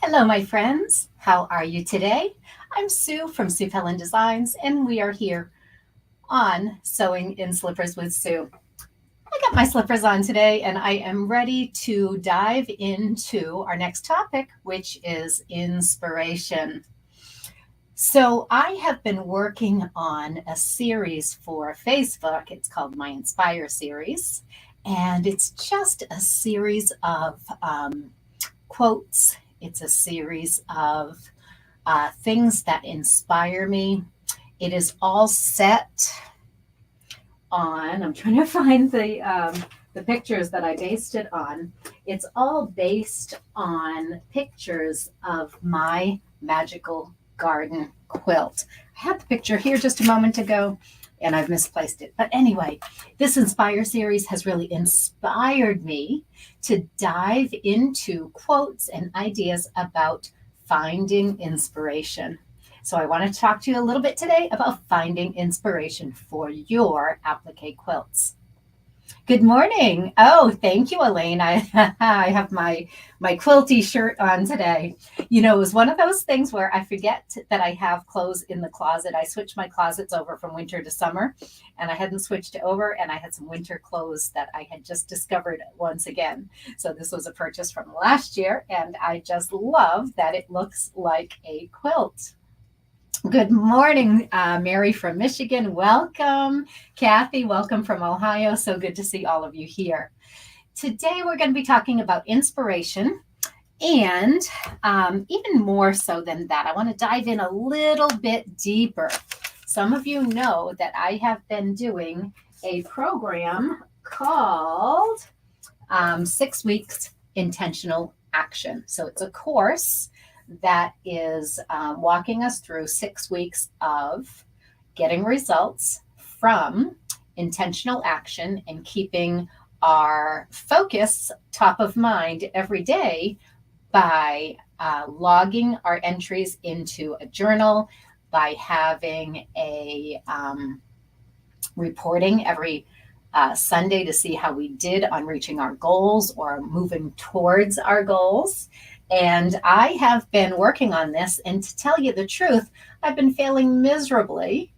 Hello, my friends. How are you today? I'm Sue from Sue Helen Designs, and we are here on Sewing in Slippers with Sue. I got my slippers on today, and I am ready to dive into our next topic, which is inspiration. So, I have been working on a series for Facebook. It's called my Inspire series, and it's just a series of quotes. It's a series of things that inspire me. It is all set on. I'm trying to find the pictures that I based it on. It's all based on pictures of my magical garden quilt. I had the picture here just a moment ago and I've misplaced it. But anyway, this Inspire series has really inspired me to dive into quotes and ideas about finding inspiration. So I want to talk to you a little bit today about finding inspiration for your applique quilts. Good morning. Oh, thank you, Elaine. I have my quilty shirt on today. You know, it was one of those things where I forget that I have clothes in the closet. I switched my closets over from winter to summer, and I hadn't switched it over, and I had some winter clothes that I had just discovered once again. So this was a purchase from last year, and I just love that it looks like a quilt. Good morning, Mary from Michigan. Welcome. Kathy, welcome from Ohio. So good to see all of you here. Today, we're going to be talking about inspiration. And even more so than that, I want to dive in a little bit deeper. Some of you know that I have been doing a program called 6 Weeks Intentional Action. So it's a course that is walking us through 6 weeks of getting results from intentional action and keeping our focus top of mind every day by logging our entries into a journal, by having a reporting every Sunday to see how we did on reaching our goals or moving towards our goals. And I have been working on this, and to tell you the truth, I've been failing miserably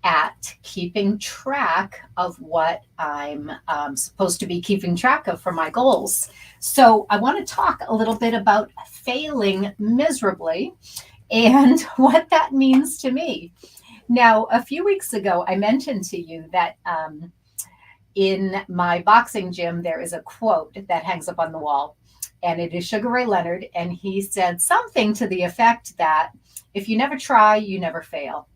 at keeping track of what I'm supposed to be keeping track of for my goals. So I want to talk a little bit about failing miserably and what that means to me. Now, a few weeks ago, I mentioned to you that in my boxing gym, there is a quote that hangs up on the wall, and it is Sugar Ray Leonard. And he said something to the effect that if you never try, you never fail.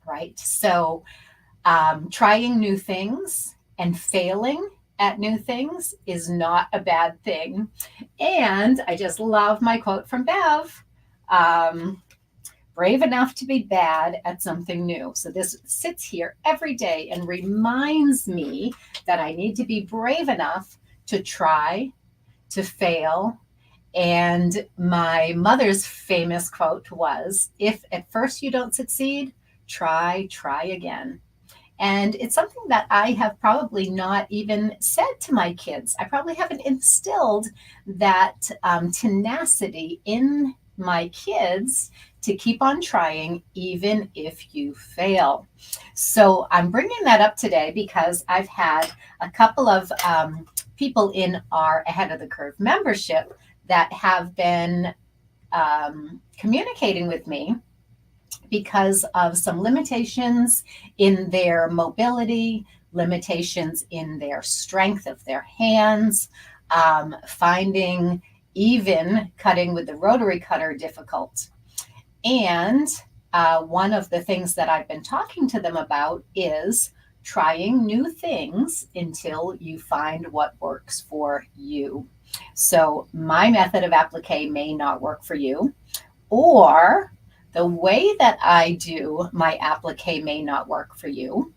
Right? So, trying new things and failing at new things is not a bad thing. And I just love my quote from Bev. Brave enough to be bad at something new. So this sits here every day and reminds me that I need to be brave enough to try, to fail. And my mother's famous quote was, if at first you don't succeed, try again. And it's something that I have probably not even said to my kids. I probably haven't instilled that tenacity in my kids to keep on trying even if you fail. So I'm bringing that up today because I've had a couple of people in our Ahead of the Curve membership that have been communicating with me because of some limitations in their mobility, limitations in their strength of their hands, finding even cutting with the rotary cutter difficult. And one of the things that I've been talking to them about is trying new things until you find what works for you. So my method of applique may not work for you, or the way that I do my applique may not work for you.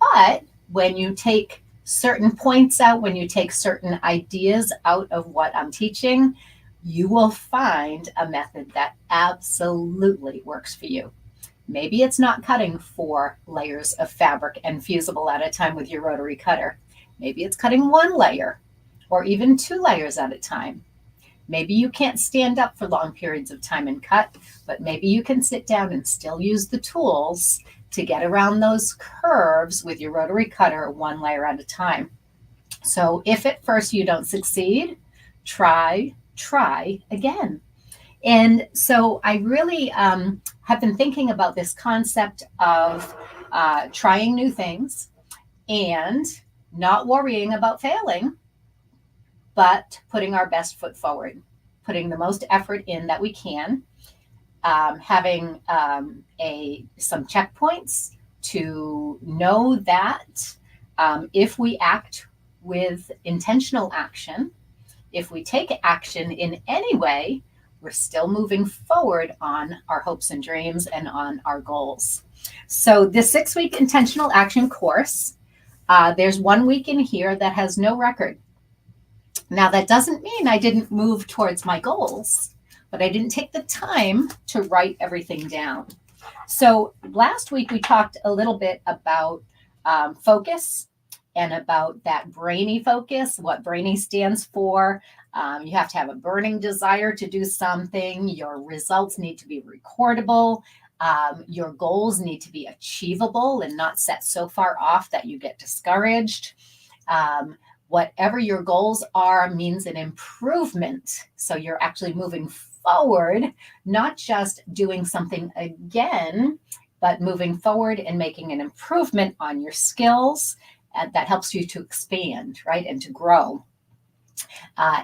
But when you take certain points out, when you take certain ideas out of what I'm teaching, you will find a method that absolutely works for you. Maybe it's not cutting 4 layers of fabric and fusible at a time with your rotary cutter. Maybe it's cutting 1 layer or even 2 layers at a time. Maybe you can't stand up for long periods of time and cut, but maybe you can sit down and still use the tools to get around those curves with your rotary cutter one layer at a time. So if at first you don't succeed, try again. And so I really have been thinking about this concept of trying new things and not worrying about failing, but putting our best foot forward, putting the most effort in that we can, having some checkpoints to know that if we act with intentional action, if we take action in any way, we're still moving forward on our hopes and dreams and on our goals. So the 6-week intentional action course, there's 1 week in here that has no record. Now, that doesn't mean I didn't move towards my goals, but I didn't take the time to write everything down. So last week we talked a little bit about focus and about that brainy focus, what brainy stands for. You have to have a burning desire to do something. Your results need to be recordable. Your goals need to be achievable and not set so far off that you get discouraged. Whatever your goals are means an improvement. So you're actually moving forward, not just doing something again, but moving forward and making an improvement on your skills that helps you to expand, right, and to grow.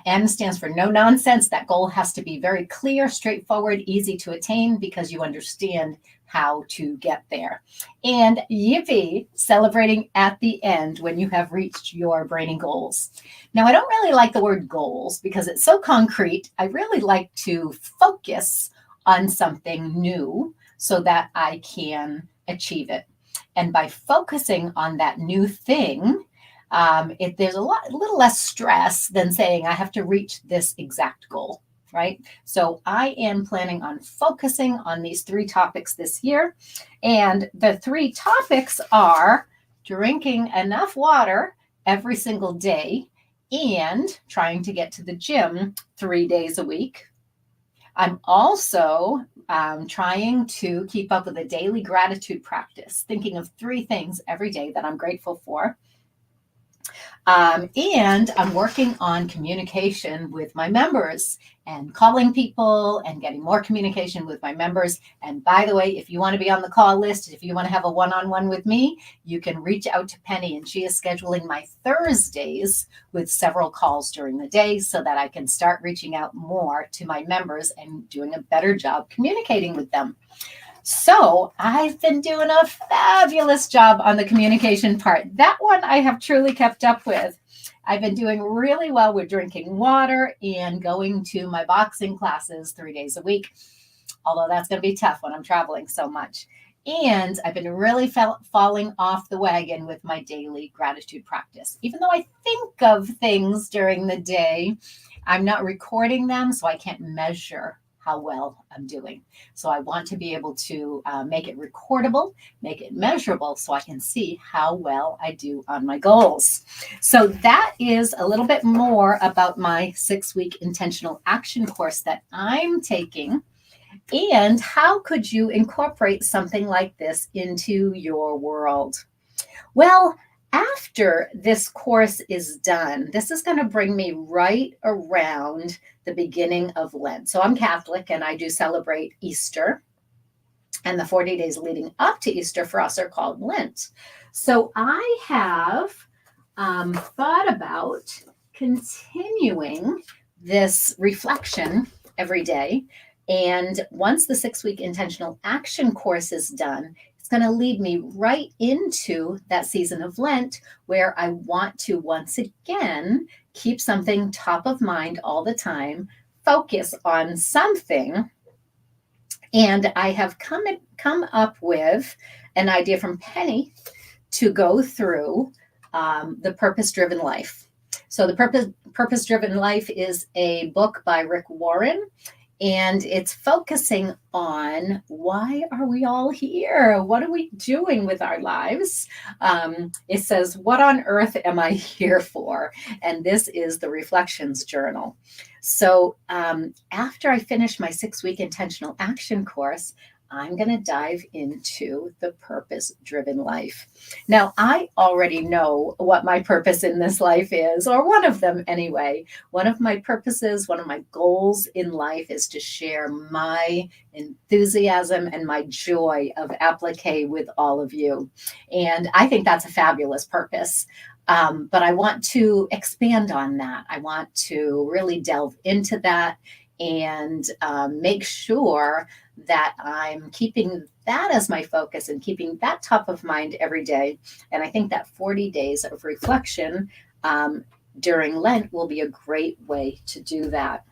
N stands for no nonsense. That goal has to be very clear, straightforward, easy to attain because you understand how to get there. And yippee, celebrating at the end when you have reached your brainy goals. Now, I don't really like the word goals because it's so concrete. I really like to focus on something new so that I can achieve it. And by focusing on that new thing, there's a little less stress than saying I have to reach this exact goal, right? So I am planning on focusing on these 3 topics this year. And the 3 topics are drinking enough water every single day and trying to get to the gym 3 days a week. I'm also trying to keep up with a daily gratitude practice, thinking of 3 things every day that I'm grateful for. And I'm working on communication with my members and calling people and getting more communication with my members. And by the way, if you want to be on the call list, if you want to have a one-on-one with me, you can reach out to Penny, and she is scheduling my Thursdays with several calls during the day so that I can start reaching out more to my members and doing a better job communicating with them. So I've been doing a fabulous job on the communication part. That one I have truly kept up with. I've been doing really well with drinking water and going to my boxing classes 3 days a week, although that's going to be tough when I'm traveling so much. And I've been really falling off the wagon with my daily gratitude practice. Even though I think of things during the day, I'm not recording them, so I can't measure how well I'm doing. So I want to be able to make it recordable, make it measurable so I can see how well I do on my goals. So that is a little bit more about my 6-week intentional action course that I'm taking. And how could you incorporate something like this into your world? Well, after this course is done, this is going to bring me right around the beginning of Lent. So I'm Catholic and I do celebrate Easter. And the 40 days leading up to Easter for us are called Lent. So I have thought about continuing this reflection every day. And once the 6-week intentional action course is done, going to lead me right into that season of Lent where I want to once again keep something top of mind all the time, focus on something. And I have come up with an idea from Penny to go through the Purpose-Driven Life. So the Purpose-Driven Life is a book by Rick Warren. And it's focusing on why are we all here? What are we doing with our lives? It says, what on earth am I here for? And this is the Reflections Journal. So after I finish my 6-week intentional action course, I'm going to dive into the purpose-driven life. Now, I already know what my purpose in this life is, or one of them anyway. One of my purposes, one of my goals in life is to share my enthusiasm and my joy of applique with all of you. And I think that's a fabulous purpose. But I want to expand on that. I want to really delve into that and make sure that I'm keeping that as my focus and keeping that top of mind every day. And I think that 40 days of reflection during Lent will be a great way to do that.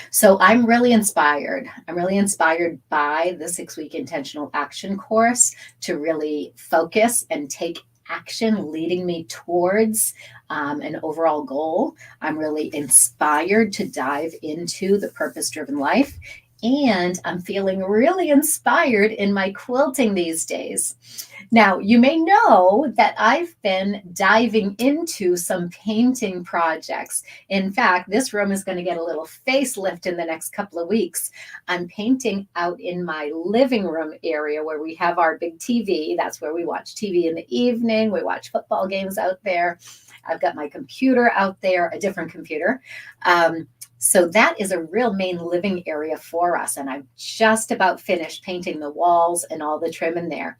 So I'm really inspired. I'm really inspired by the 6-week intentional action course to really focus and take action, leading me towards an overall goal. I'm really inspired to dive into the purpose-driven life. And I'm feeling really inspired in my quilting these days. Now, you may know that I've been diving into some painting projects. In fact, this room is going to get a little facelift in the next couple of weeks. I'm painting out in my living room area where we have our big TV. That's where we watch TV in the evening. We watch football games out there. I've got my computer out there, a different computer. So that is a real main living area for us. And I've just about finished painting the walls and all the trim in there.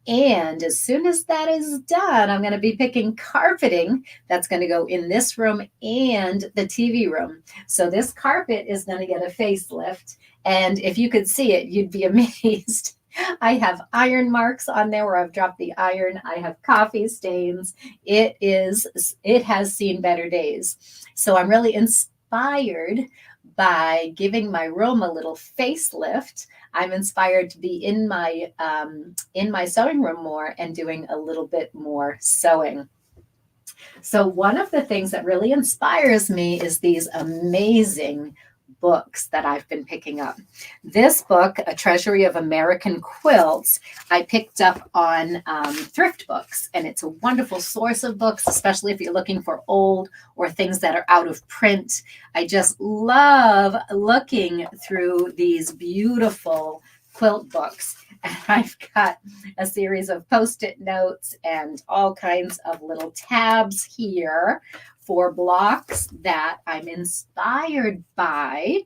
And as soon as that is done, I'm going to be picking carpeting that's going to go in this room and the TV room. So this carpet is going to get a facelift. And if you could see it, you'd be amazed. I have iron marks on there where I've dropped the iron. I have coffee stains. It has seen better days. So I'm really inspired by giving my room a little facelift. I'm inspired to be in my sewing room more and doing a little bit more sewing. So one of the things that really inspires me is these amazing books that I've been picking up. This book, A Treasury of American Quilts, I picked up on thrift books, and it's a wonderful source of books, especially if you're looking for old or things that are out of print. I just love looking through these beautiful quilt books. And I've got a series of Post-it notes and all kinds of little tabs here for blocks that I'm inspired by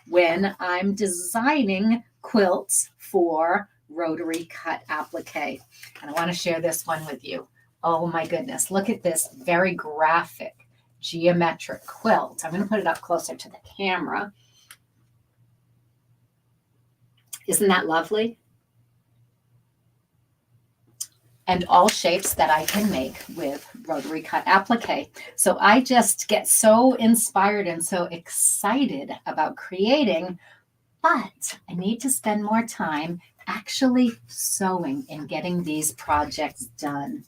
when I'm designing quilts for rotary cut applique. And I want to share this one with you. Oh my goodness, look at this very graphic geometric quilt. I'm going to put it up closer to the camera. Isn't that lovely? And all shapes that I can make with rotary cut applique. So I just get so inspired and so excited about creating, but I need to spend more time actually sewing and getting these projects done.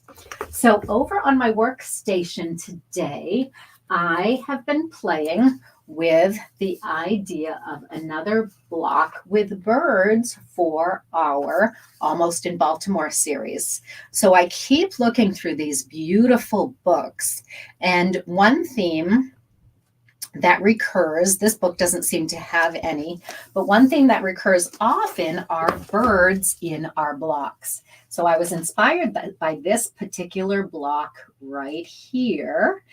So over on my workstation today, I have been playing with the idea of another block with birds for our Almost in Baltimore series. So I keep looking through these beautiful books, and one theme that recurs, this book doesn't seem to have any, but one thing that recurs often are birds in our blocks. So I was inspired by this particular block right here.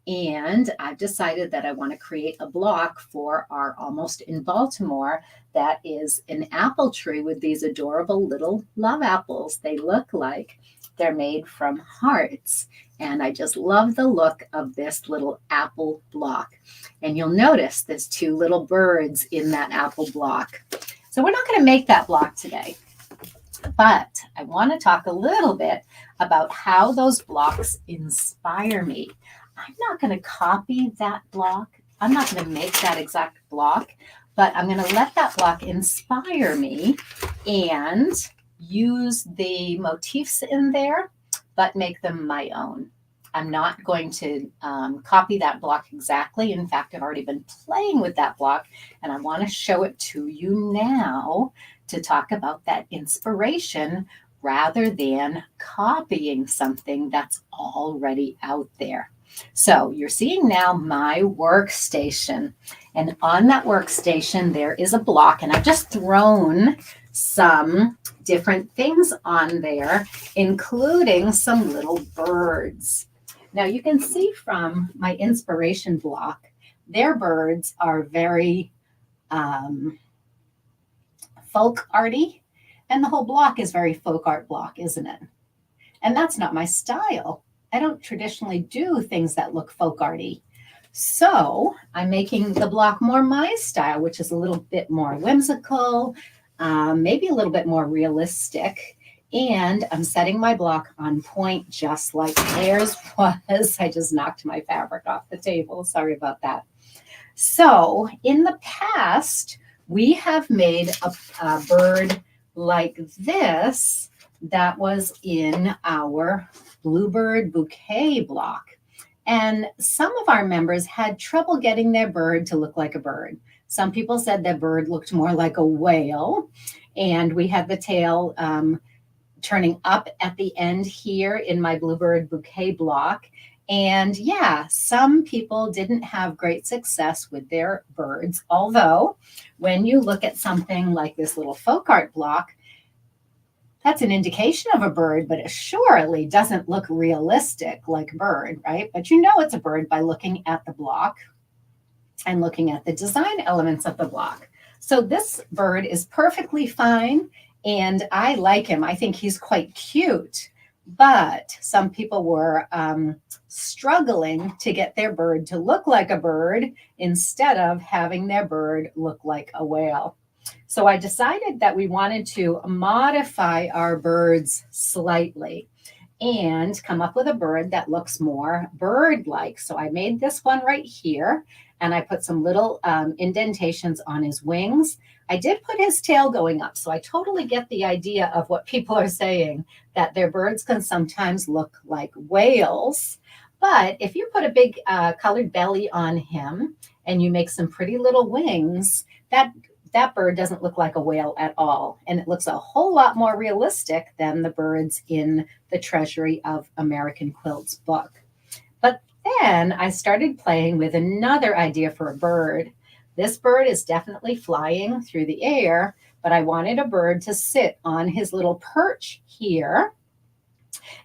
And I've decided that I want to create a block for our Almost in Baltimore that is an apple tree with these adorable little love apples. They look like they're made from hearts. And I just love the look of this little apple block. And you'll notice there's two little birds in that apple block. So we're not going to make that block today. But I want to talk a little bit about how those blocks inspire me. I'm not going to copy that block. I'm not going to make that exact block, but I'm going to let that block inspire me and use the motifs in there, but make them my own. I'm not going to copy that block exactly. In fact, I've already been playing with that block, and I want to show it to you now to talk about that inspiration rather than copying something that's already out there. So you're seeing now my workstation, and on that workstation there is a block, and I've just thrown some different things on there, including some little birds. Now you can see from my inspiration block, their birds are very folk arty, and the whole block is very folk art block, isn't it? And that's not my style. I don't traditionally do things that look folk arty. So I'm making the block more my style, which is a little bit more whimsical, maybe a little bit more realistic. And I'm setting my block on point just like theirs was. I just knocked my fabric off the table. Sorry about that. So in the past, we have made a bird like this that was in our Bluebird Bouquet block. And some of our members had trouble getting their bird to look like a bird. Some people said their bird looked more like a whale. And we had the tail turning up at the end here in my Bluebird Bouquet block. And yeah, some people didn't have great success with their birds. Although when you look at something like this little folk art block, that's an indication of a bird, but it surely doesn't look realistic like a bird, right? But you know it's a bird by looking at the block and looking at the design elements of the block. So this bird is perfectly fine, and I like him. I think he's quite cute, but some people were struggling to get their bird to look like a bird instead of having their bird look like a whale. So I decided that we wanted to modify our birds slightly and come up with a bird that looks more bird-like. So I made this one right here, and I put some little indentations on his wings. I did put his tail going up, so I totally get the idea of what people are saying, that their birds can sometimes look like whales. But if you put a big colored belly on him and you make some pretty little wings, that bird doesn't look like a whale at all. And it looks a whole lot more realistic than the birds in the Treasury of American Quilts book. But then I started playing with another idea for a bird. This bird is definitely flying through the air, but I wanted a bird to sit on his little perch here.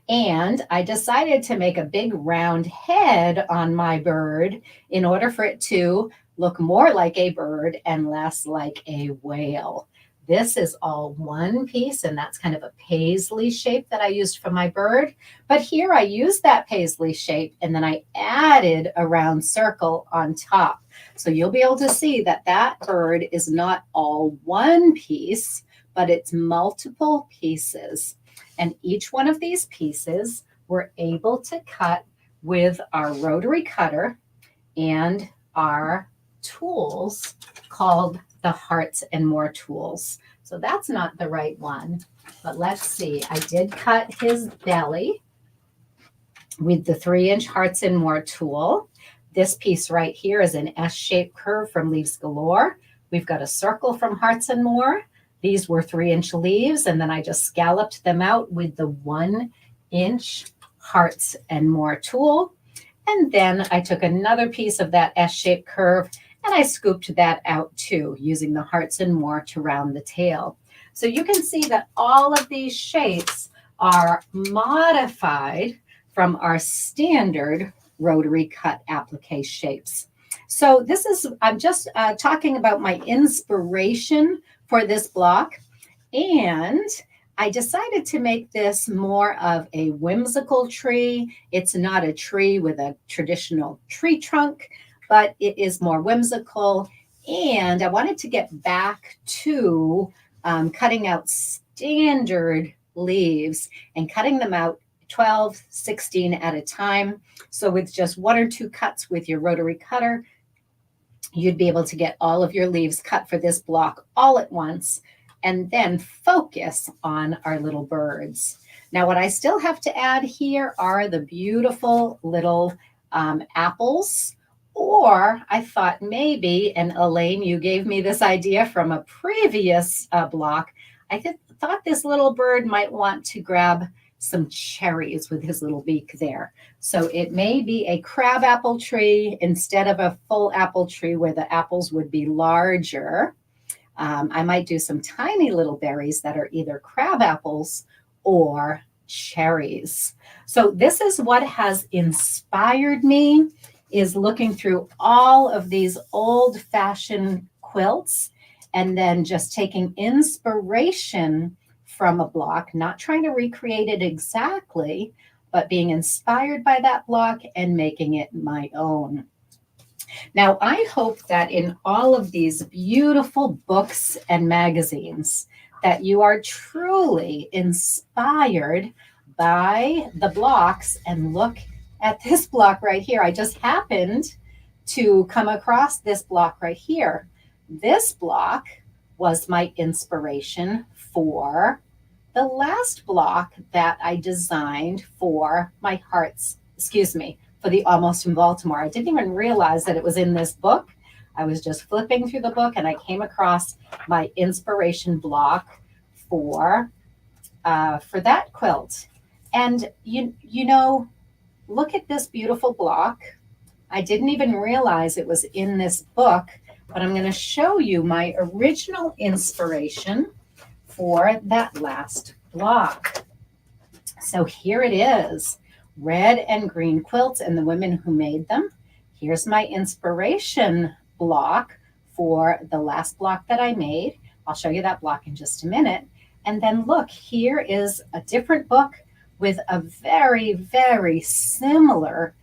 And I decided to make a big round head on my bird in order for it to look more like a bird and less like a whale. This is all one piece, and that's kind of a paisley shape that I used for my bird. But here I used that paisley shape, and then I added a round circle on top. So you'll be able to see that that bird is not all one piece, but it's multiple pieces. And each one of these pieces we're able to cut with our rotary cutter and our tools called the Hearts and More tools. So that's not the right one, but let's see. I did cut his belly with the 3-inch Hearts and More tool. This piece right here is an S-shaped curve from Leaves Galore. We've got a circle from Hearts and More. These were 3-inch leaves, and then I just scalloped them out with the 1-inch Hearts and More tool. And then I took another piece of that S-shaped curve and I scooped that out too, using the Hearts and More to round the tail. So you can see that all of these shapes are modified from our standard rotary cut applique shapes. So this is, I'm just talking about my inspiration for this block. And I decided to make this more of a whimsical tree. It's not a tree with a traditional tree trunk, but it is more whimsical. And I wanted to get back to cutting out standard leaves and cutting them out 12, 16 at a time. So with just 1 or 2 cuts with your rotary cutter, you'd be able to get all of your leaves cut for this block all at once and then focus on our little birds. Now, what I still have to add here are the beautiful little apples. Or I thought maybe, and Elaine, you gave me this idea from a previous block. Thought this little bird might want to grab some cherries with his little beak there. So it may be a crab apple tree instead of a full apple tree where the apples would be larger. I might do some tiny little berries that are either crab apples or cherries. So this is what has inspired me, is looking through all of these old-fashioned quilts and then just taking inspiration from a block, not trying to recreate it exactly, but being inspired by that block and making it my own. Now, I hope that in all of these beautiful books and magazines that you are truly inspired by the blocks. And look at this block right here. I just happened to come across this block right here. This block was my inspiration for the last block that I designed for my hearts, for the Almost in Baltimore. I didn't even realize that it was in this book. I was just flipping through the book and I came across my inspiration block for that quilt. And you know, look at this beautiful block. I didn't even realize it was in this book, but I'm going to show you my original inspiration for that last block. So here it is, red and green quilts and the women who made them. Here's my inspiration block for the last block that I made. I'll show you that block in just a minute. And then look, here is a different book with a very, very similar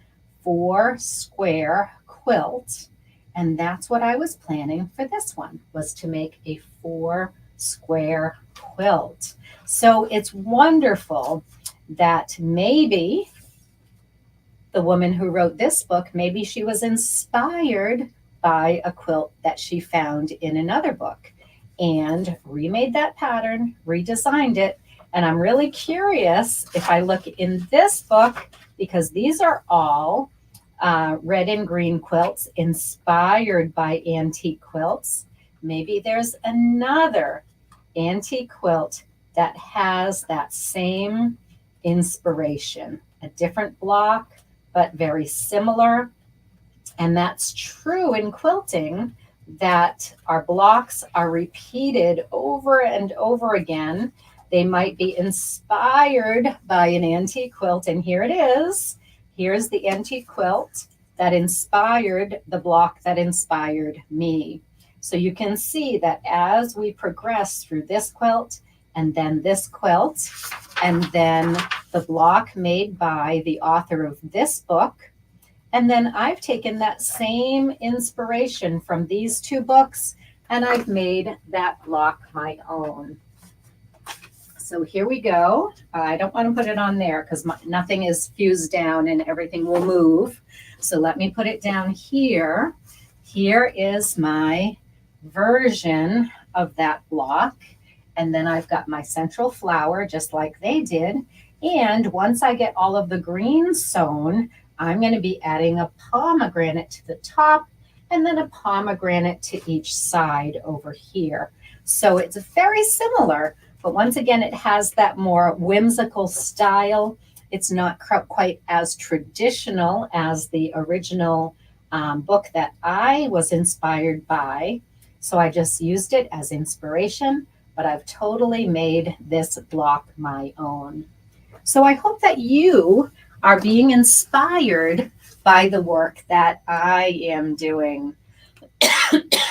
4-square quilt. And that's what I was planning for this one, was to make a 4-square quilt. So it's wonderful that maybe the woman who wrote this book, maybe she was inspired by a quilt that she found in another book and remade that pattern, redesigned it. And I'm really curious if I look in this book, because these are all red and green quilts inspired by antique quilts. Maybe there's another antique quilt that has that same inspiration, a different block, but very similar. And that's true in quilting, that our blocks are repeated over and over again. They might be inspired by an antique quilt, and here it is. Here's the antique quilt that inspired the block that inspired me. So you can see that as we progress through this quilt and then this quilt, and then the block made by the author of this book, and then I've taken that same inspiration from these two books and I've made that block my own. So here we go. I don't want to put it on there because nothing is fused down and everything will move. So let me put it down here. Here is my version of that block. And then I've got my central flower just like they did. And once I get all of the green sewn, I'm going to be adding a pomegranate to the top and then a pomegranate to each side over here. So it's very similar, but once again, it has that more whimsical style. It's not quite as traditional as the original book that I was inspired by. So I just used it as inspiration, but I've totally made this block my own. So I hope that you are being inspired by the work that I am doing.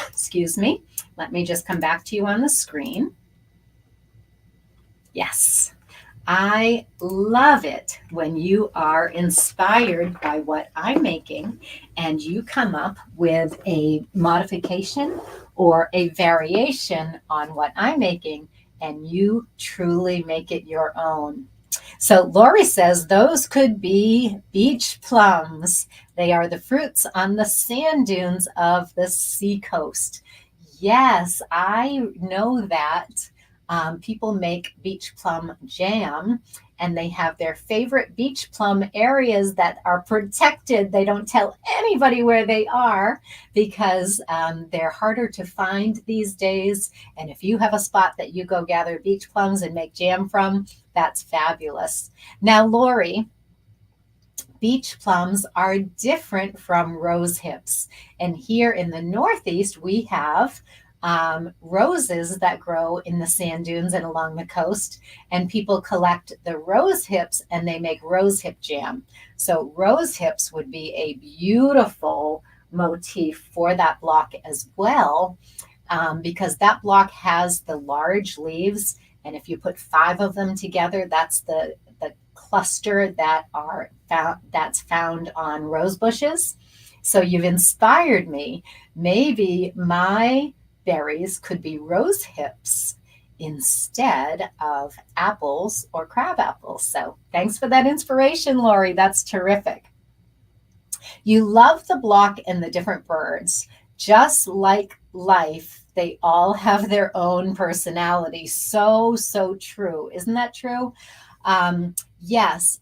Excuse me. Let me just come back to you on the screen. Yes, I love it when you are inspired by what I'm making and you come up with a modification or a variation on what I'm making and you truly make it your own. So Lori says those could be beach plums. They are the fruits on the sand dunes of the seacoast. Yes, I know that. People make beach plum jam, and they have their favorite beach plum areas that are protected. They don't tell anybody where they are because they're harder to find these days. And if you have a spot that you go gather beach plums and make jam from, that's fabulous. Now, Lori, beach plums are different from rose hips. And here in the Northeast, we have roses that grow in the sand dunes and along the coast. And people collect the rose hips and they make rose hip jam. So rose hips would be a beautiful motif for that block as well, because that block has the large leaves. And if you put 5 of them together, that's the cluster that's found on rose bushes. So you've inspired me. Maybe my berries could be rose hips instead of apples or crab apples. So thanks for that inspiration, Lori. That's terrific. You love the block and the different birds. Just like life, they all have their own personality. So true. Isn't that true? Yes,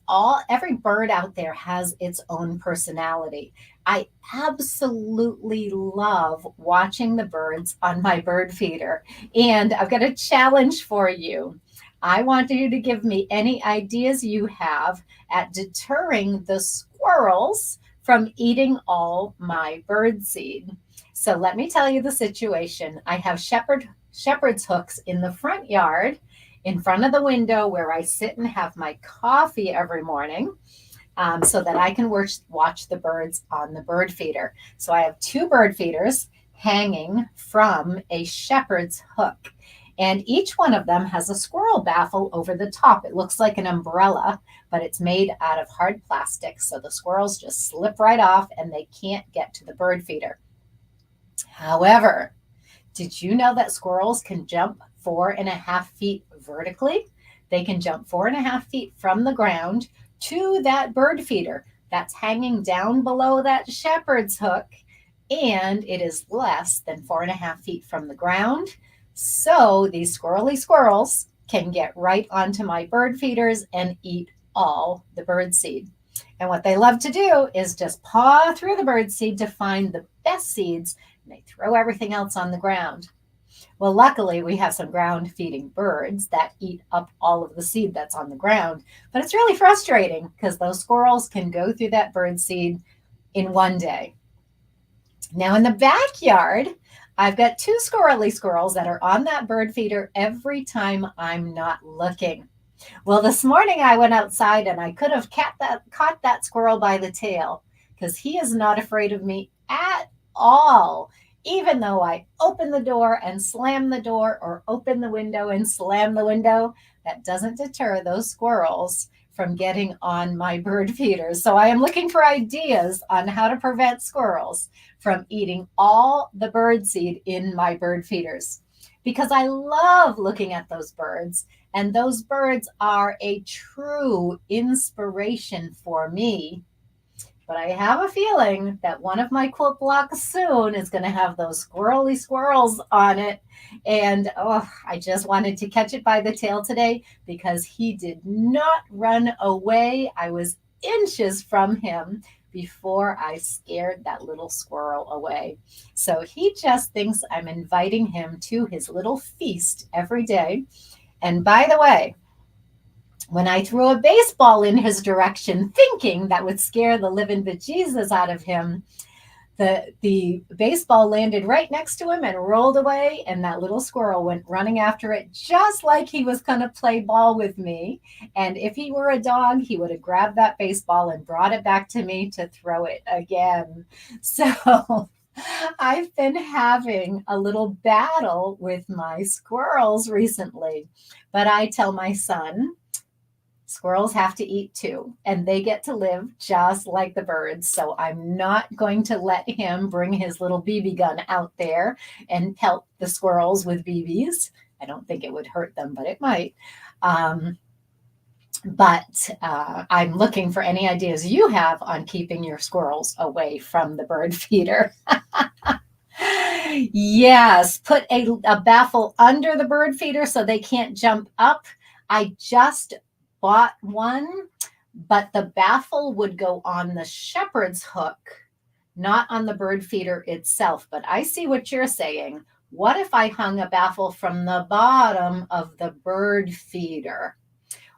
every bird out there has its own personality. I absolutely love watching the birds on my bird feeder. And I've got a challenge for you. I want you to give me any ideas you have at deterring the squirrels from eating all my bird seed. So let me tell you the situation. I have shepherd's hooks in the front yard, in front of the window where I sit and have my coffee every morning, so that I can watch the birds on the bird feeder. So I have 2 bird feeders hanging from a shepherd's hook, and each one of them has a squirrel baffle over the top. It looks like an umbrella, but it's made out of hard plastic, so the squirrels just slip right off and they can't get to the bird feeder. However, did you know that squirrels can jump 4.5 feet vertically? They can jump 4.5 feet from the ground to that bird feeder that's hanging down below that shepherd's hook, and it is less than 4.5 feet from the ground. So these squirrely squirrels can get right onto my bird feeders and eat all the bird seed. And what they love to do is just paw through the bird seed to find the best seeds, and they throw everything else on the ground. Well, luckily, we have some ground-feeding birds that eat up all of the seed that's on the ground. But it's really frustrating because those squirrels can go through that bird seed in one day. Now, in the backyard, I've got 2 squirrely squirrels that are on that bird feeder every time I'm not looking. Well, this morning I went outside and I could have caught that squirrel by the tail because he is not afraid of me at all. Even though I open the door and slam the door, or open the window and slam the window, that doesn't deter those squirrels from getting on my bird feeders. So I am looking for ideas on how to prevent squirrels from eating all the bird seed in my bird feeders, because I love looking at those birds, and those birds are a true inspiration for me. But I have a feeling that one of my quilt blocks soon is going to have those squirrely squirrels on it. And I just wanted to catch it by the tail today because he did not run away. I was inches from him before I scared that little squirrel away. So he just thinks I'm inviting him to his little feast every day. And by the way, when I threw a baseball in his direction, thinking that would scare the living bejesus out of him, the baseball landed right next to him and rolled away, and that little squirrel went running after it just like he was going to play ball with me. And if he were a dog, he would have grabbed that baseball and brought it back to me to throw it again. So I've been having a little battle with my squirrels recently, but I tell my son, squirrels have to eat too, and they get to live just like the birds. So I'm not going to let him bring his little BB gun out there and pelt the squirrels with BBs. I don't think it would hurt them, but it might. But I'm looking for any ideas you have on keeping your squirrels away from the bird feeder. Yes, put a baffle under the bird feeder so they can't jump up. I just bought one, but the baffle would go on the shepherd's hook, not on the bird feeder itself. But I see what you're saying. What if I hung a baffle from the bottom of the bird feeder?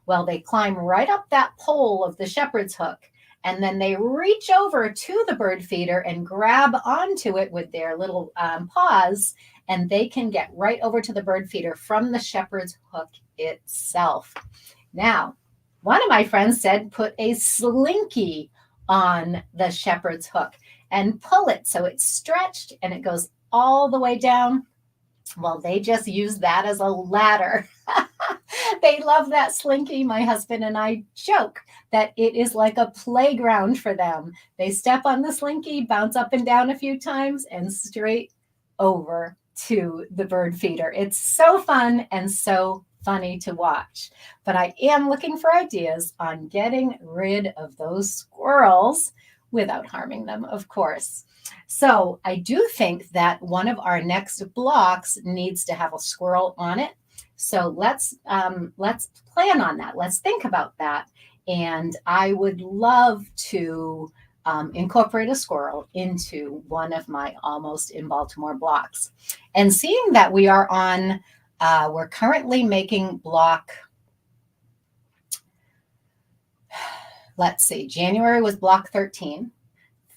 Well, they climb right up that pole of the shepherd's hook, and then they reach over to the bird feeder and grab onto it with their little paws, and they can get right over to the bird feeder from the shepherd's hook itself. Now, one of my friends said put a slinky on the shepherd's hook and pull it so it's stretched and it goes all the way down. Well, they just use that as a ladder. They love that slinky. My husband and I joke that it is like a playground for them. They step on the slinky, bounce up and down a few times, and straight over to the bird feeder. It's so fun and so funny to watch. But I am looking for ideas on getting rid of those squirrels without harming them, of course. So I do think that one of our next blocks needs to have a squirrel on it. So let's plan on that. Let's think about that. And I would love to incorporate a squirrel into one of my Almost in Baltimore blocks. And seeing that we are on, we're currently making block, let's see, January was block 13.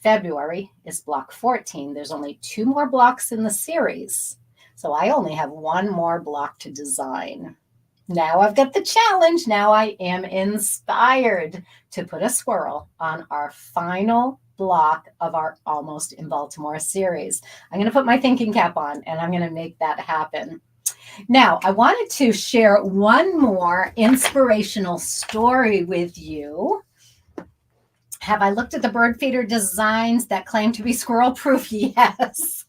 February is block 14. There's only 2 more blocks in the series. So I only have 1 more block to design. Now I've got the challenge. Now I am inspired to put a squirrel on our final block of our Almost in Baltimore series. I'm going to put my thinking cap on and I'm going to make that happen. Now, I wanted to share one more inspirational story with you. Have I looked at the bird feeder designs that claim to be squirrel proof? Yes.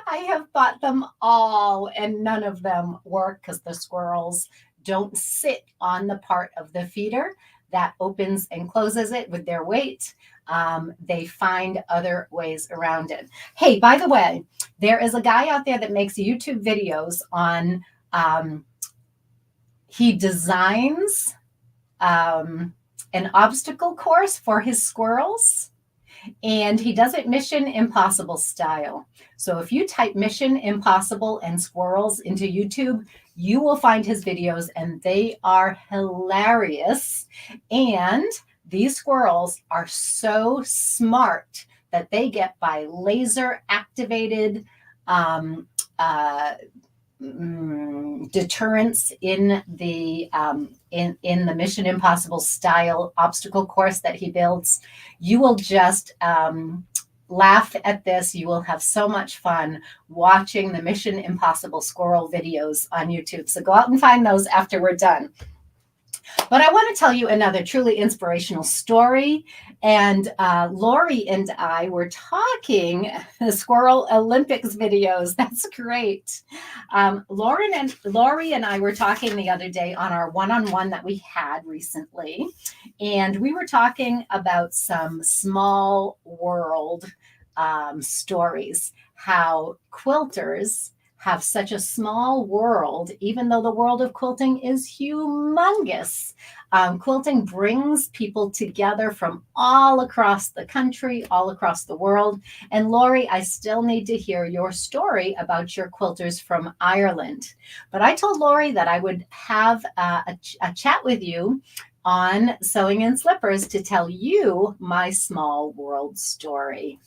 I have bought them all and none of them work because the squirrels don't sit on the part of the feeder that opens and closes it with their weight. They find other ways around it. Hey, by the way, there is a guy out there that makes YouTube videos on, he designs an obstacle course for his squirrels, and he does it Mission Impossible style. So if you type Mission Impossible and squirrels into YouTube, you will find his videos, and they are hilarious. And these squirrels are so smart that they get by laser activated deterrence in the Mission Impossible style obstacle course that he builds. You will just laugh at this. You will have so much fun watching the Mission Impossible squirrel videos on YouTube. So go out and find those after we're done. But I want to tell you another truly inspirational story. And Lori and I were talking the Squirrel Olympics videos. That's great. Lori and I were talking the other day on our one-on-one that we had recently. And we were talking about some small world stories, how quilters have such a small world, even though the world of quilting is humongous. Quilting brings people together from all across the country, all across the world. And Lori, I still need to hear your story about your quilters from Ireland. But I told Lori that I would have a chat with you on Sewing in Slippers to tell you my small world story.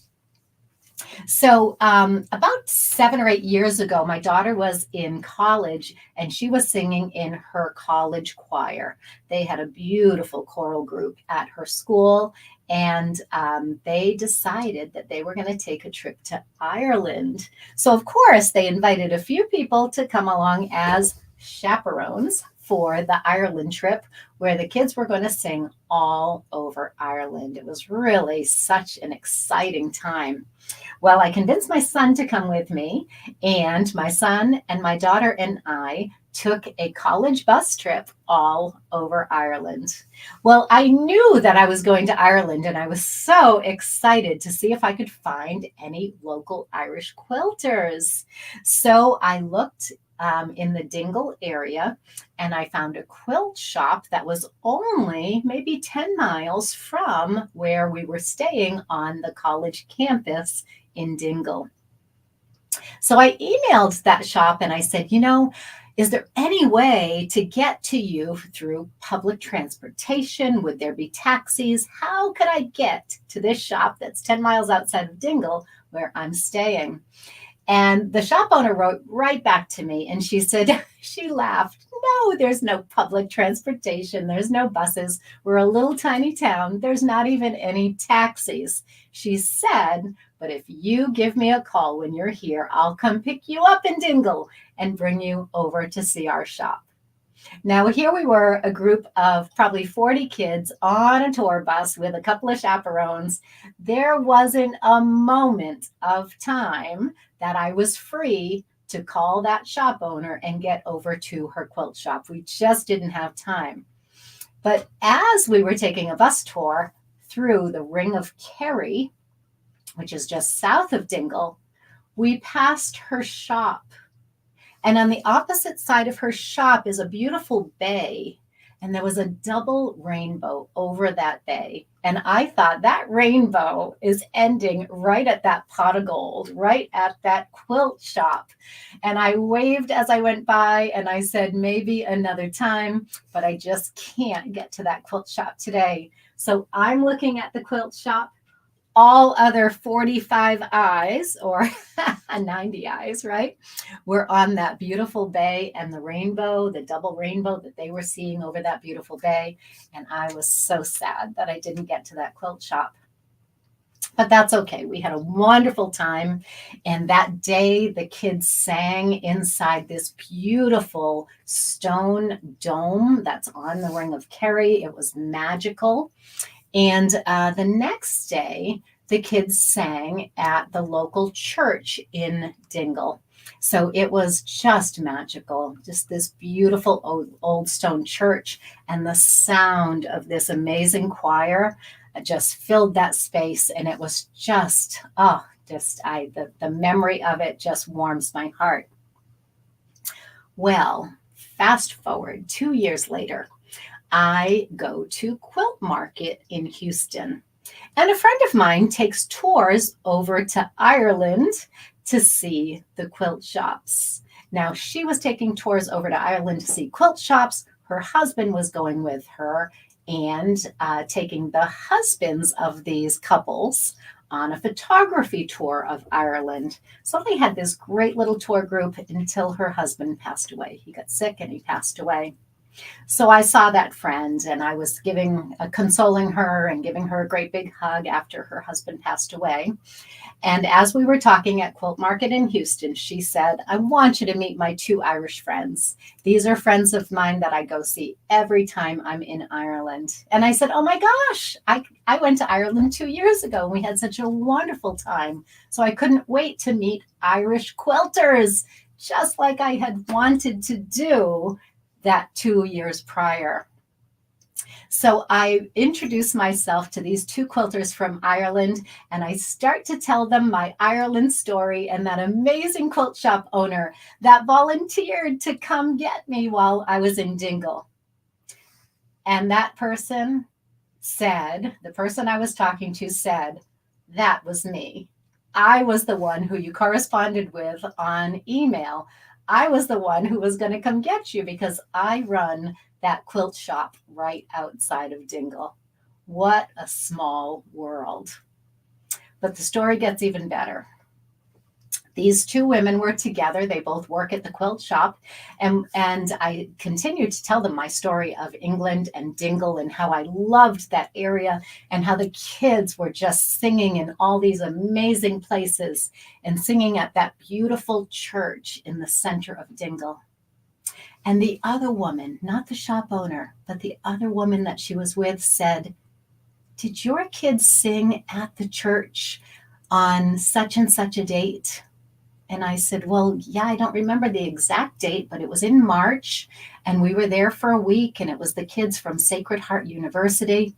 So about 7 or 8 years ago, my daughter was in college and she was singing in her college choir. They had a beautiful choral group at her school, and they decided that they were going to take a trip to Ireland. So of course, they invited a few people to come along as chaperones for the Ireland trip, where the kids were going to sing all over Ireland. It was really such an exciting time. Well, I convinced my son to come with me, and my son and my daughter and I took a college bus trip all over Ireland. Well, I knew that I was going to Ireland, and I was so excited to see if I could find any local Irish quilters. So I looked in the Dingle area, and I found a quilt shop that was only maybe 10 miles from where we were staying on the college campus in Dingle. So I emailed that shop and I said, is there any way to get to you through public transportation? Would there be taxis? How could I get to this shop that's 10 miles outside of Dingle where I'm staying? And the shop owner wrote right back to me and she said, she laughed, no, there's no public transportation. There's no buses. We're a little tiny town. There's not even any taxis. She said, but if you give me a call when you're here, I'll come pick you up in Dingle and bring you over to see our shop. Now, here we were, a group of probably 40 kids on a tour bus with a couple of chaperones. There wasn't a moment of time that I was free to call that shop owner and get over to her quilt shop. We just didn't have time. But as we were taking a bus tour through the Ring of Kerry, which is just south of Dingle, we passed her shop. And on the opposite side of her shop is a beautiful bay. And there was a double rainbow over that bay. And I thought that rainbow is ending right at that pot of gold, right at that quilt shop. And I waved as I went by and I said, maybe another time, but I just can't get to that quilt shop today. So I'm looking at the quilt shop. All other 45 eyes, or 90 eyes, right, were on that beautiful bay and the rainbow, the double rainbow that they were seeing over that beautiful bay. And I was so sad that I didn't get to that quilt shop. But that's okay. We had a wonderful time. And that day, the kids sang inside this beautiful stone dome that's on the Ring of Kerry. It was magical. And the next day, the kids sang at the local church in Dingle. So it was just magical, just this beautiful old stone church. And the sound of this amazing choir just filled that space. And it was just, the memory of it just warms my heart. Well, fast forward 2 years later, I go to Quilt Market in Houston. And a friend of mine takes tours over to Ireland to see the quilt shops. Now, she was taking tours over to Ireland to see quilt shops. Her husband was going with her and taking the husbands of these couples on a photography tour of Ireland. So they had this great little tour group until her husband passed away. He got sick and he passed away. So I saw that friend and I was consoling her and giving her a great big hug after her husband passed away. And as we were talking at Quilt Market in Houston, she said, I want you to meet my 2 Irish friends. These are friends of mine that I go see every time I'm in Ireland. And I said, oh my gosh, I went to Ireland 2 years ago and we had such a wonderful time. So I couldn't wait to meet Irish quilters, just like I had wanted to do that 2 years prior. So I introduce myself to these 2 quilters from Ireland, and I start to tell them my Ireland story and that amazing quilt shop owner that volunteered to come get me while I was in Dingle. And that person said, the person I was talking to said, that was me. I was the one who you corresponded with on email. I was the one who was going to come get you because I run that quilt shop right outside of Dingle. What a small world. But the story gets even better. These 2 women were together. They both work at the quilt shop. And I continued to tell them my story of England and Dingle and how I loved that area and how the kids were just singing in all these amazing places and singing at that beautiful church in the center of Dingle. And the other woman, not the shop owner, but the other woman that she was with said, did your kids sing at the church on such and such a date? And I said, well, yeah, I don't remember the exact date, but it was in March and we were there for a week and it was the kids from Sacred Heart University.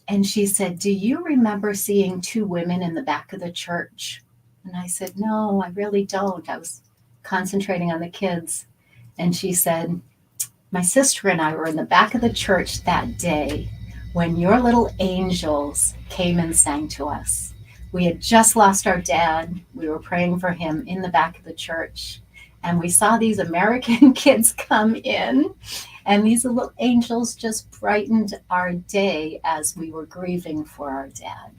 And she said, do you remember seeing 2 women in the back of the church? And I said, no, I really don't. I was concentrating on the kids. And she said, my sister and I were in the back of the church that day when your little angels came and sang to us. We had just lost our dad. We were praying for him in the back of the church. And we saw these American kids come in, and these little angels just brightened our day as we were grieving for our dad.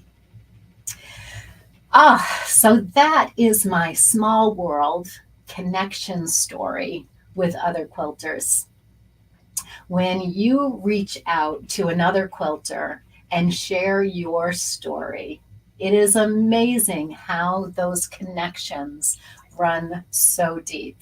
So that is my small world connection story with other quilters. When you reach out to another quilter and share your story, it is amazing how those connections run so deep.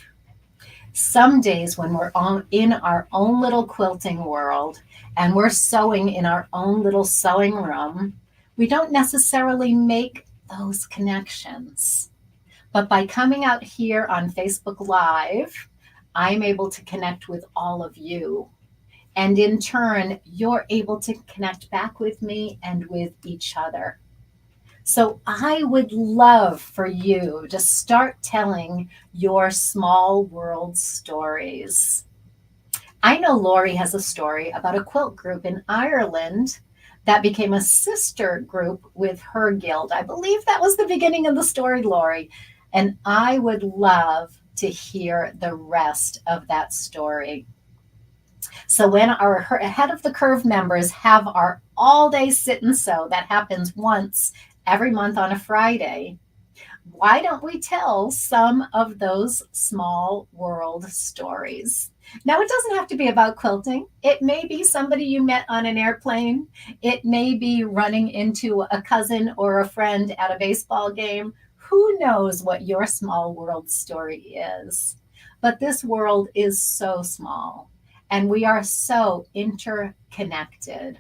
Some days when we're in our own little quilting world and we're sewing in our own little sewing room, we don't necessarily make those connections. But by coming out here on Facebook Live, I'm able to connect with all of you. And in turn, you're able to connect back with me and with each other. So I would love for you to start telling your small world stories. I know Lori has a story about a quilt group in Ireland that became a sister group with her guild. I believe that was the beginning of the story, Lori. And I would love to hear the rest of that story. So when our Ahead of the Curve members have our all-day sit and sew, that happens once every month on a Friday, why don't we tell some of those small world stories? Now, it doesn't have to be about quilting. It may be somebody you met on an airplane. It may be running into a cousin or a friend at a baseball game. Who knows what your small world story is? But this world is so small, and we are so interconnected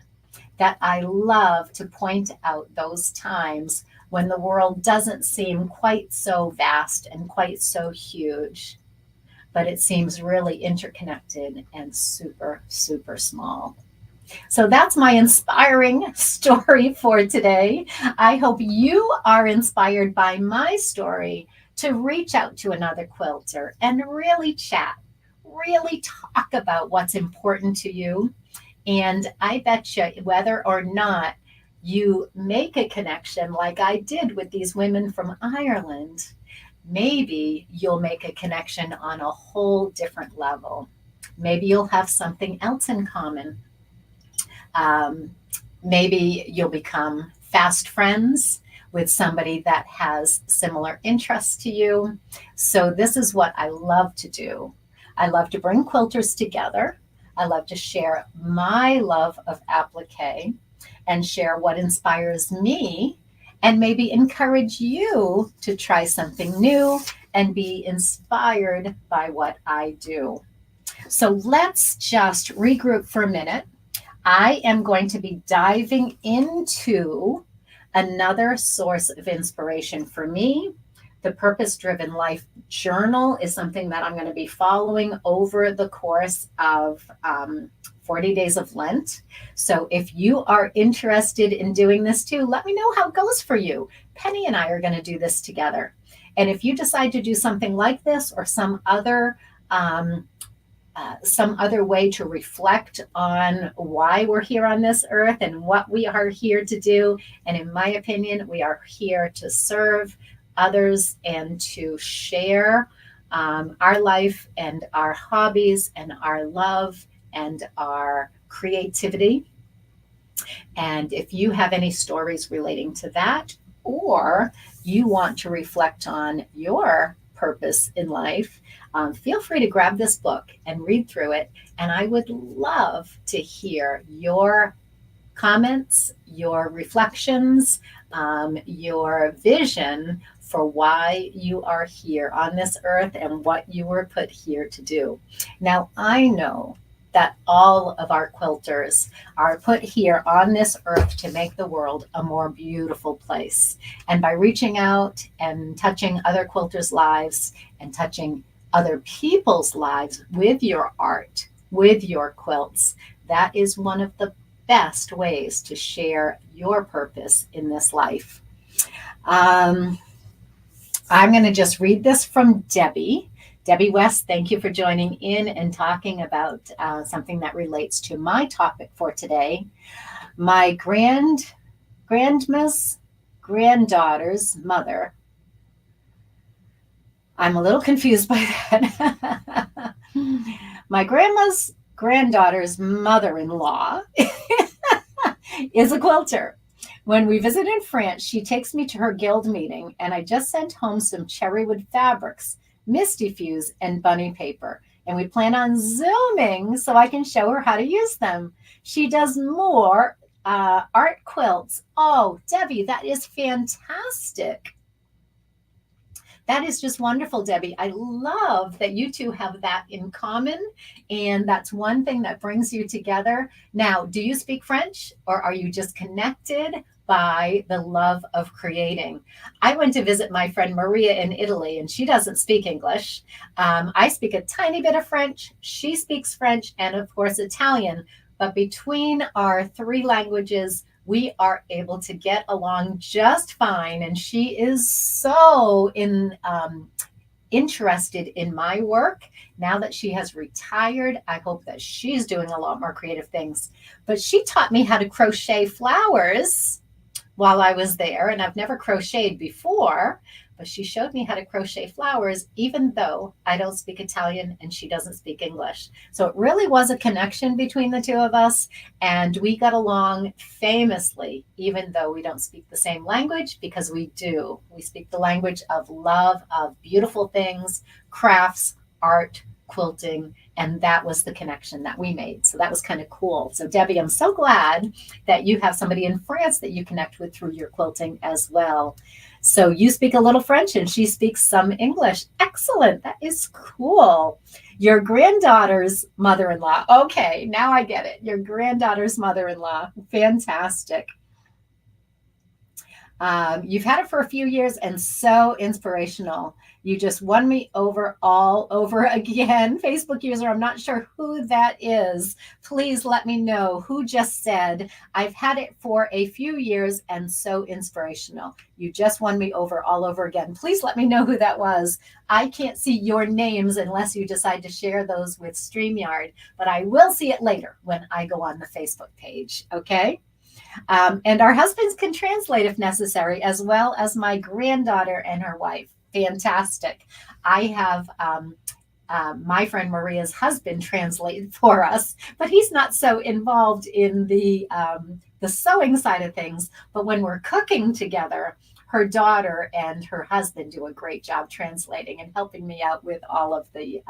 that I love to point out those times when the world doesn't seem quite so vast and quite so huge, but it seems really interconnected and super, super small. So that's my inspiring story for today. I hope you are inspired by my story to reach out to another quilter and really chat, really talk about what's important to you. And I bet you, whether or not you make a connection like I did with these women from Ireland, maybe you'll make a connection on a whole different level. Maybe you'll have something else in common. Maybe you'll become fast friends with somebody that has similar interests to you. So this is what I love to do. I love to bring quilters together. I love to share my love of applique and share what inspires me, and maybe encourage you to try something new and be inspired by what I do. So let's just regroup for a minute. I am going to be diving into another source of inspiration for me. The Purpose Driven Life Journal is something that I'm going to be following over the course of 40 days of Lent. So if you are interested in doing this too, let me know how it goes for you. Penny and I are going to do this together. And if you decide to do something like this or some other way to reflect on why we're here on this earth and what we are here to do, and in my opinion, we are here to serve others and to share our life and our hobbies and our love and our creativity. And if you have any stories relating to that, or you want to reflect on your purpose in life, feel free to grab this book and read through it. And I would love to hear your comments, your reflections, your vision for why you are here on this earth and what you were put here to do. Now, I know that all of our quilters are put here on this earth to make the world a more beautiful place. And by reaching out and touching other quilters' lives and touching other people's lives with your art, with your quilts, that is one of the best ways to share your purpose in this life. I'm going to just read this from Debbie. Debbie West, thank you for joining in and talking about something that relates to my topic for today. My grandma's granddaughter's mother. I'm a little confused by that. My grandma's granddaughter's mother-in-law is a quilter. When we visit in France, she takes me to her guild meeting, and I just sent home some cherrywood fabrics, Misty Fuse, and bunny paper. And we plan on Zooming so I can show her how to use them. She does more art quilts. Oh, Debbie, that is fantastic. That is just wonderful, Debbie. I love that you two have that in common. And that's one thing that brings you together. Now, do you speak French, or are you just connected by the love of creating? I went to visit my friend Maria in Italy, and she doesn't speak English. I speak a tiny bit of French. She speaks French and, of course, Italian. But between our three languages, we are able to get along just fine. And she is so interested in my work. Now that she has retired, I hope that she's doing a lot more creative things. But she taught me how to crochet flowers while I was there. And I've never crocheted before, but she showed me how to crochet flowers, even though I don't speak Italian and she doesn't speak English. So it really was a connection between the two of us. And we got along famously, even though we don't speak the same language, because we do. We speak the language of love, of beautiful things, crafts, art, quilting, and that was the connection that we made. So that was kind of cool. So Debbie, I'm so glad that you have somebody in France that you connect with through your quilting as well. So you speak a little French and she speaks some English. Excellent. That is cool. Your granddaughter's mother-in-law. Okay, now I get it. Your granddaughter's mother-in-law. Fantastic. You've had it for a few years and so inspirational. You just won me over all over again. Facebook user, I'm not sure who that is. Please let me know who just said, I've had it for a few years and so inspirational. You just won me over all over again. Please let me know who that was. I can't see your names unless you decide to share those with StreamYard, but I will see it later when I go on the Facebook page, okay? And our husbands can translate if necessary, as well as my granddaughter and her wife. Fantastic. I have my friend Maria's husband translate for us, but he's not so involved in the sewing side of things. But when we're cooking together, her daughter and her husband do a great job translating and helping me out with all of the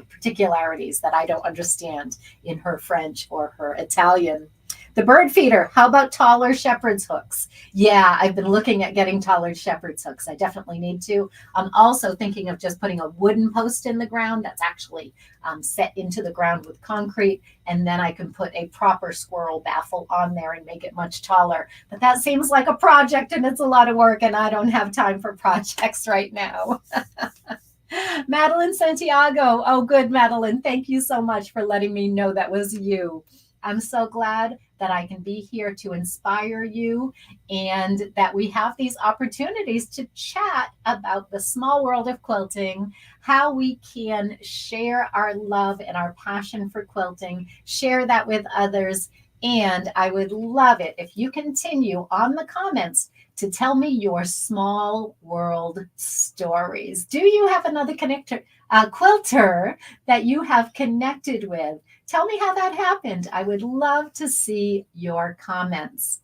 particularities that I don't understand in her French or her Italian. The bird feeder. How about taller shepherd's hooks? Yeah, I've been looking at getting taller shepherd's hooks. I definitely need to. I'm also thinking of just putting a wooden post in the ground that's actually set into the ground with concrete, and then I can put a proper squirrel baffle on there and make it much taller. But that seems like a project and it's a lot of work, and I don't have time for projects right now. Madeline Santiago. Oh, good, Madeline. Thank you so much for letting me know that was you. I'm so glad that I can be here to inspire you and that we have these opportunities to chat about the small world of quilting, how we can share our love and our passion for quilting, share that with others. And I would love it if you continue on the comments to tell me your small world stories. Do you have another quilter that you have connected with? Tell me how that happened. I would love to see your comments.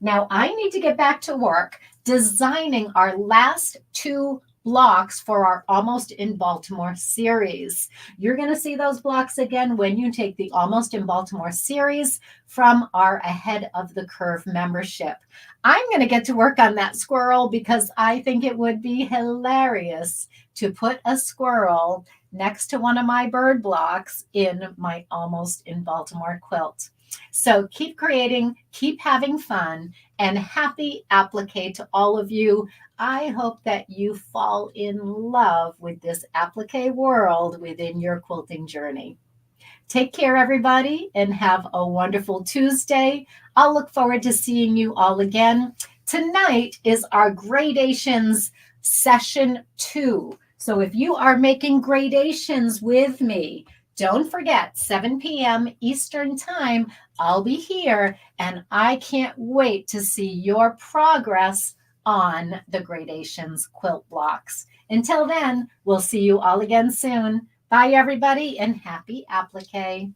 Now, I need to get back to work designing our last two blocks for our Almost in Baltimore series. You're going to see those blocks again when you take the Almost in Baltimore series from our Ahead of the Curve membership. I'm going to get to work on that squirrel because I think it would be hilarious to put a squirrel next to one of my bird blocks in my Almost in Baltimore quilt. So keep creating, keep having fun, and happy applique to all of you. I hope that you fall in love with this applique world within your quilting journey. Take care, everybody, and have a wonderful Tuesday. I'll look forward to seeing you all again. Tonight is our Gradations session 2. So if you are making gradations with me, don't forget 7 p.m. Eastern Time, I'll be here and I can't wait to see your progress on the gradations quilt blocks. Until then, we'll see you all again soon. Bye, everybody, and happy applique.